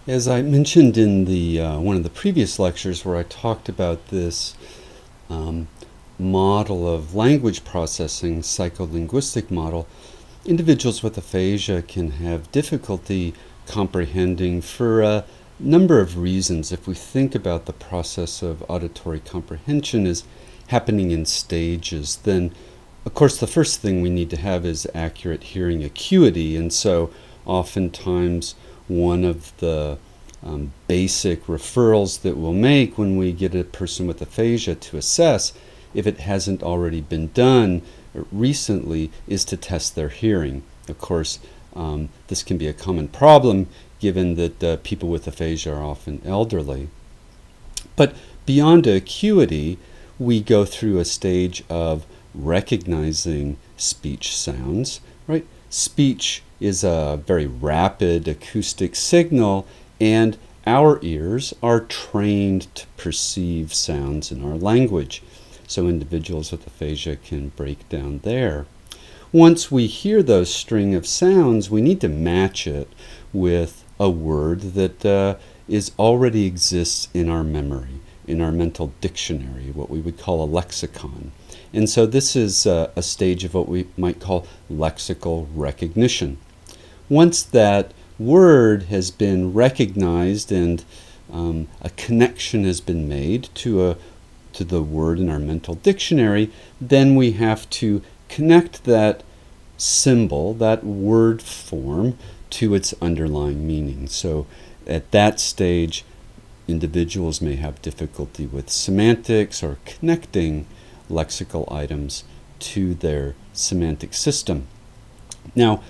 As I mentioned in the one of the previous lectures where I talked about this um, model of language processing, psycholinguistic model, individuals with aphasia can have difficulty comprehending for a number of reasons. If we think about the process of auditory comprehension as happening in stages, then of course the first thing we need to have is accurate hearing acuity, and so oftentimes one of the basic referrals that we'll make when we get a person with aphasia to assess, if it hasn't already been done recently, is to test their hearing. Of course, this can be a common problem given that people with aphasia are often elderly. But beyond acuity, we go through a stage of recognizing speech sounds, right? Speech is a very rapid acoustic signal, and our ears are trained to perceive sounds in our language. So individuals with aphasia can break down there. Once we hear those string of sounds, we need to match it with a word that already exists in our memory, in our mental dictionary, what we would call a lexicon. And so this is a stage of what we might call lexical recognition. Once that word has been recognized and a connection has been made to the word in our mental dictionary, then we have to connect that symbol, that word form, to its underlying meaning. So at that stage, individuals may have difficulty with semantics or connecting lexical items to their semantic system. Now,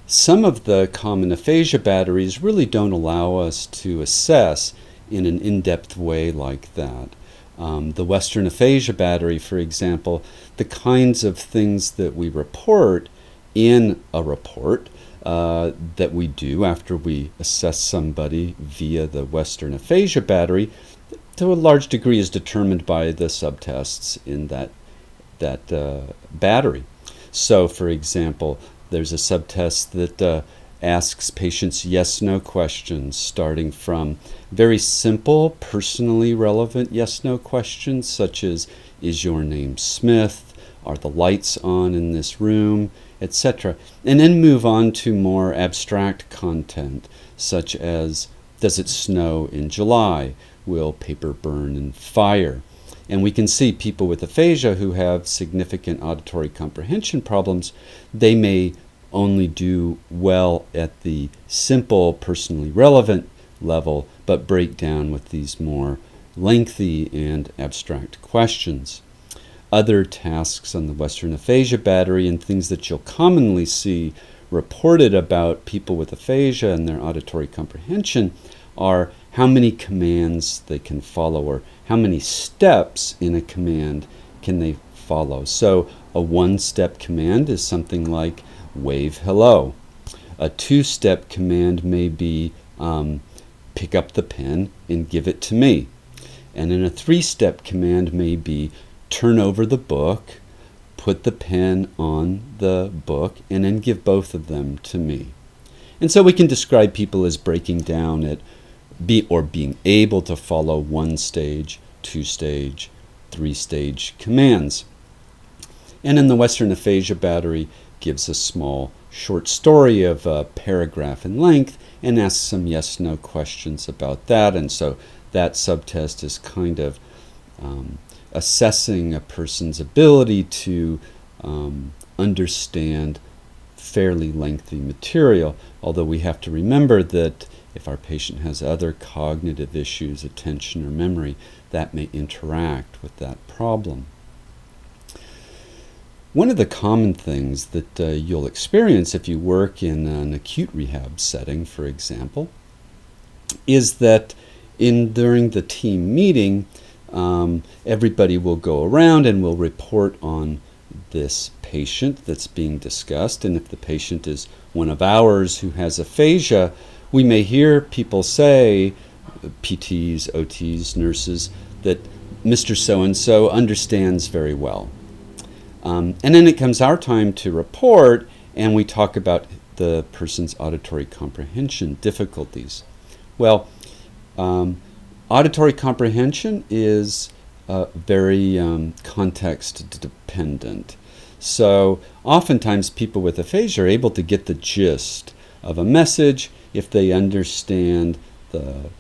some of the common aphasia batteries really don't allow us to assess in an in-depth way like that. The Western aphasia battery, for example, the kinds of things that we report in a report that we do after we assess somebody via the Western aphasia battery, to a large degree is determined by the subtests in that battery. So, for example, there's a subtest that asks patients yes-no questions, starting from very simple, personally relevant yes-no questions, such as, is your name Smith? Are the lights on in this room? Etc. And then move on to more abstract content, such as, does it snow in July? Will paper burn in fire? And we can see people with aphasia who have significant auditory comprehension problems, they may only do well at the simple, personally relevant level, but break down with these more lengthy and abstract questions. Other tasks on the Western aphasia battery and things that you'll commonly see reported about people with aphasia and their auditory comprehension are how many commands they can follow, or how many steps in a command can they follow. So a one-step command is something like wave hello. A two-step command may be pick up the pen and give it to me. And then a three-step command may be turn over the book, put the pen on the book, and then give both of them to me. And so we can describe people as breaking down at being able to follow one-stage, two-stage, three-stage commands. And in the Western aphasia battery gives a small short story of a paragraph in length and asks some yes-no questions about that. And so that subtest is kind of assessing a person's ability to understand fairly lengthy material, although we have to remember that if our patient has other cognitive issues, attention or memory, that may interact with that problem. One of the common things that you'll experience if you work in an acute rehab setting, for example, is that during the team meeting, everybody will go around and will report on this patient that's being discussed. And if the patient is one of ours who has aphasia, we may hear people say, PTs, OTs, nurses, that Mr. So-and-so understands very well. And then it comes our time to report, and we talk about the person's auditory comprehension difficulties. Well, auditory comprehension is very context dependent. So oftentimes people with aphasia are able to get the gist of a message if they understand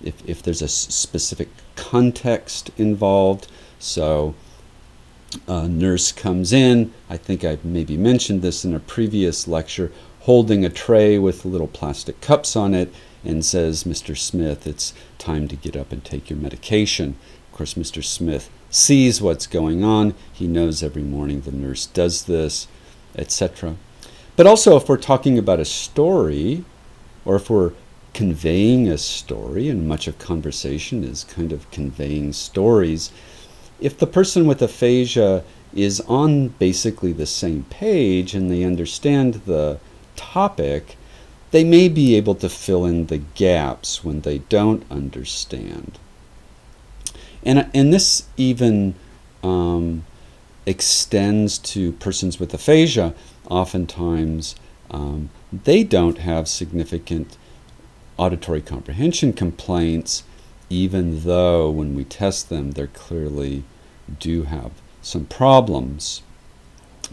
if there's a specific context involved. So a nurse comes in, I think I maybe mentioned this in a previous lecture, holding a tray with little plastic cups on it and says, "Mr. Smith, it's time to get up and take your medication." Of course, Mr. Smith sees what's going on. He knows every morning the nurse does this, etc. But also if we're talking about a story, or if we're conveying a story, and much of conversation is kind of conveying stories, if the person with aphasia is on basically the same page and they understand the topic, they may be able to fill in the gaps when they don't understand. And this even extends to persons with aphasia. Oftentimes, they don't have significant auditory comprehension complaints, even though when we test them, they clearly do have some problems.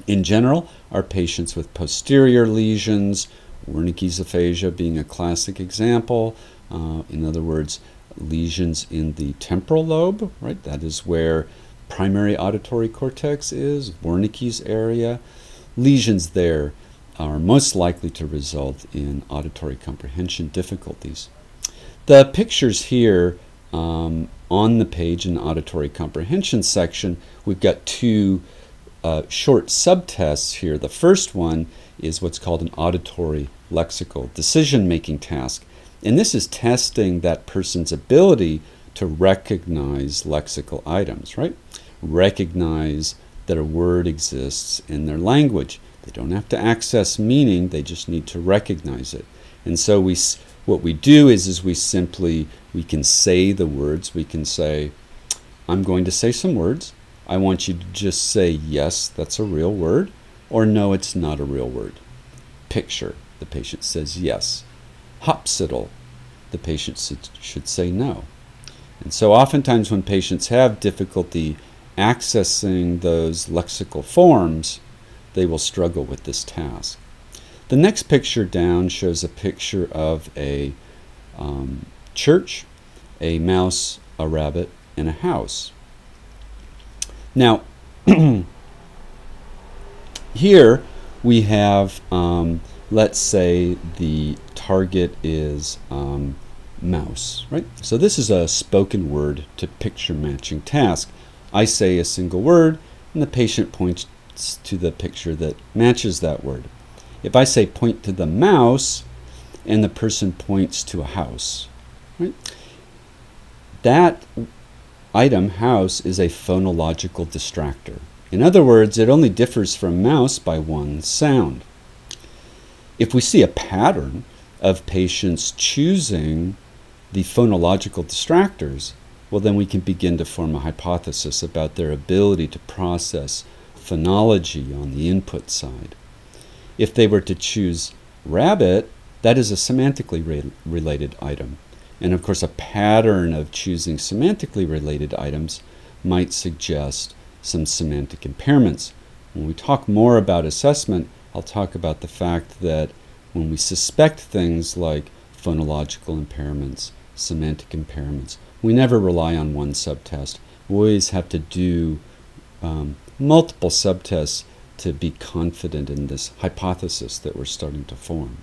In general, our patients with posterior lesions, Wernicke's aphasia being a classic example, in other words, lesions in the temporal lobe, right? That is where primary auditory cortex is, Wernicke's area. Lesions there are most likely to result in auditory comprehension difficulties. The pictures here on the page in the auditory comprehension section, we've got two short subtests here. The first one is what's called an auditory lexical decision-making task. And this is testing that person's ability to recognize lexical items, right? Recognize that a word exists in their language. They don't have to access meaning, they just need to recognize it. And so what we do is we can say the words. We can say, I'm going to say some words. I want you to just say, yes, that's a real word, or no, it's not a real word. Picture, the patient says yes. Hopsital, the patient should say no. And so oftentimes when patients have difficulty accessing those lexical forms, they will struggle with this task. The next picture down shows a picture of a church, a mouse, a rabbit, and a house. Now, here we have, let's say the target is mouse, right? So this is a spoken word to picture matching task. I say a single word, and the patient points to the picture that matches that word. If I say point to the mouse, and the person points to a house, right? That item, house, is a phonological distractor. In other words, it only differs from mouse by one sound. If we see a pattern of patients choosing the phonological distractors, well, then we can begin to form a hypothesis about their ability to process phonology on the input side. If they were to choose rabbit, that is a semantically related item. And of course, a pattern of choosing semantically related items might suggest some semantic impairments. When we talk more about assessment, I'll talk about the fact that when we suspect things like phonological impairments, semantic impairments, we never rely on one subtest. We always have to do multiple subtests to be confident in this hypothesis that we're starting to form.